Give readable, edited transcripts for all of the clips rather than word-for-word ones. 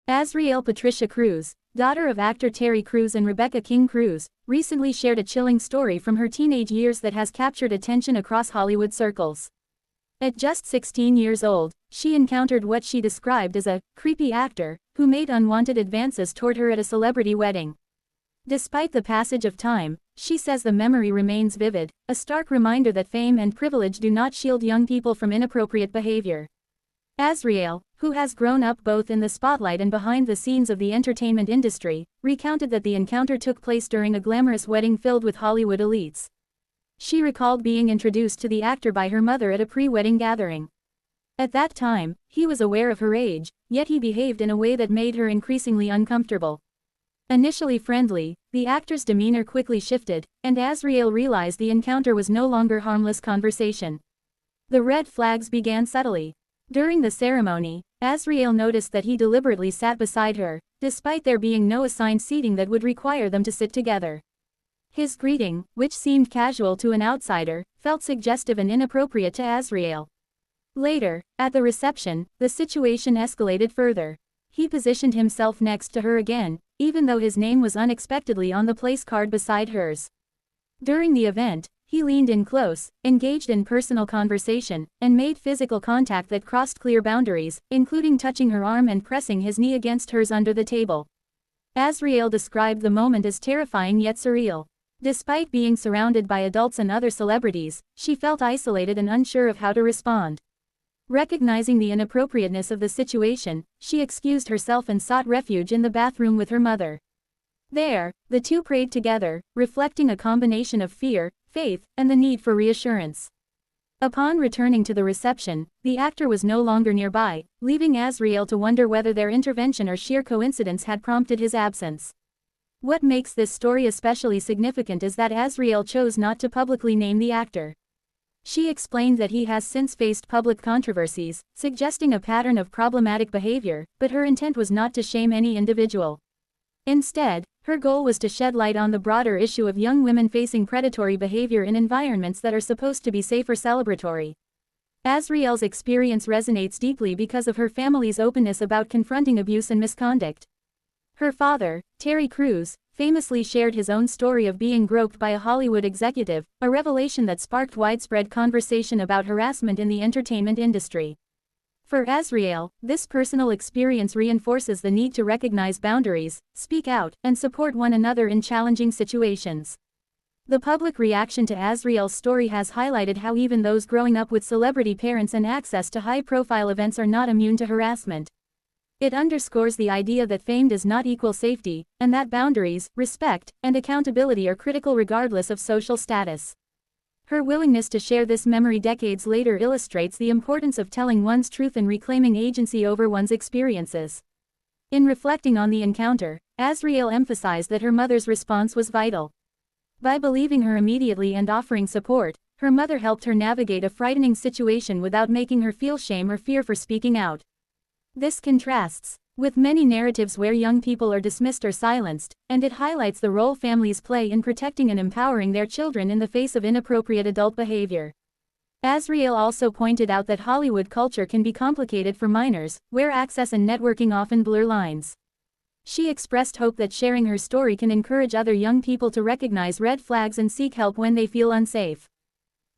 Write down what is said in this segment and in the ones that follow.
Azriél Patricia Crews, daughter of actor Terry Crews and Rebecca King Crews, recently shared a chilling story from her teenage years that has captured attention across Hollywood circles. At just 16 years old, she encountered what she described as a creepy actor who made unwanted advances toward her at a celebrity wedding. Despite the passage of time, she says the memory remains vivid, a stark reminder that fame and privilege do not shield young people from inappropriate behavior. Azriél, who has grown up both in the spotlight and behind the scenes of the entertainment industry, recounted that the encounter took place during a glamorous wedding filled with Hollywood elites. She recalled being introduced to the actor by her mother at a pre-wedding gathering. At that time, he was aware of her age, yet he behaved in a way that made her increasingly uncomfortable. Initially friendly, the actor's demeanor quickly shifted, and Azriél realized the encounter was no longer harmless conversation. The red flags began subtly. During the ceremony, Azriél noticed that he deliberately sat beside her, despite there being no assigned seating that would require them to sit together. His greeting, which seemed casual to an outsider, felt suggestive and inappropriate to Azriél. Later, at the reception, the situation escalated further. He positioned himself next to her again, even though his name was unexpectedly on the place card beside hers. During the event, he leaned in close, engaged in personal conversation, and made physical contact that crossed clear boundaries, including touching her arm and pressing his knee against hers under the table. Azriél described the moment as terrifying yet surreal. Despite being surrounded by adults and other celebrities, she felt isolated and unsure of how to respond. Recognizing the inappropriateness of the situation, she excused herself and sought refuge in the bathroom with her mother. There, the two prayed together, reflecting a combination of fear, faith, and the need for reassurance. Upon returning to the reception, the actor was no longer nearby, leaving Azriél to wonder whether their intervention or sheer coincidence had prompted his absence. What makes this story especially significant is that Azriél chose not to publicly name the actor. She explained that he has since faced public controversies, suggesting a pattern of problematic behavior, but her intent was not to shame any individual. Instead, her goal was to shed light on the broader issue of young women facing predatory behavior in environments that are supposed to be safe or celebratory. Azriél's experience resonates deeply because of her family's openness about confronting abuse and misconduct. Her father, Terry Crews, famously shared his own story of being groped by a Hollywood executive, a revelation that sparked widespread conversation about harassment in the entertainment industry. For Azriél, this personal experience reinforces the need to recognize boundaries, speak out, and support one another in challenging situations. The public reaction to Azriél's story has highlighted how even those growing up with celebrity parents and access to high-profile events are not immune to harassment. It underscores the idea that fame does not equal safety, and that boundaries, respect, and accountability are critical regardless of social status. Her willingness to share this memory decades later illustrates the importance of telling one's truth and reclaiming agency over one's experiences. In reflecting on the encounter, Azriél emphasized that her mother's response was vital. By believing her immediately and offering support, her mother helped her navigate a frightening situation without making her feel shame or fear for speaking out. This contrasts with many narratives where young people are dismissed or silenced, and it highlights the role families play in protecting and empowering their children in the face of inappropriate adult behavior. Azriél also pointed out that Hollywood culture can be complicated for minors, where access and networking often blur lines. She expressed hope that sharing her story can encourage other young people to recognize red flags and seek help when they feel unsafe.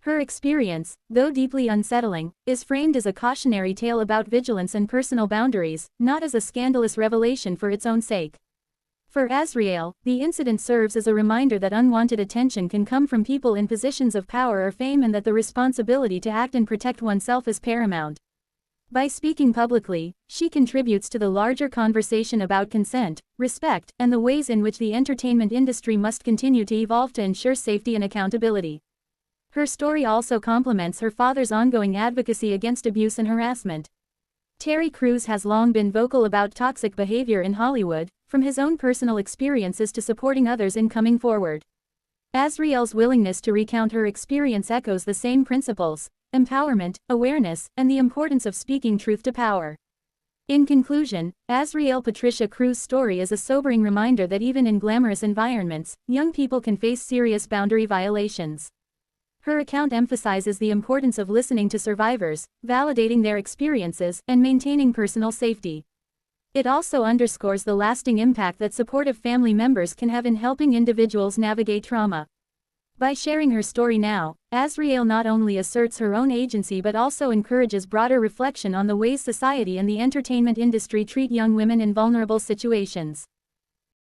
Her experience, though deeply unsettling, is framed as a cautionary tale about vigilance and personal boundaries, not as a scandalous revelation for its own sake. For Azriél, the incident serves as a reminder that unwanted attention can come from people in positions of power or fame and that the responsibility to act and protect oneself is paramount. By speaking publicly, she contributes to the larger conversation about consent, respect, and the ways in which the entertainment industry must continue to evolve to ensure safety and accountability. Her story also complements her father's ongoing advocacy against abuse and harassment. Terry Crews has long been vocal about toxic behavior in Hollywood, from his own personal experiences to supporting others in coming forward. Azriél's willingness to recount her experience echoes the same principles: empowerment, awareness, and the importance of speaking truth to power. In conclusion, Azriél Patricia Crews' story is a sobering reminder that even in glamorous environments, young people can face serious boundary violations. Her account emphasizes the importance of listening to survivors, validating their experiences, and maintaining personal safety. It also underscores the lasting impact that supportive family members can have in helping individuals navigate trauma. By sharing her story now, Azriél not only asserts her own agency but also encourages broader reflection on the ways society and the entertainment industry treat young women in vulnerable situations.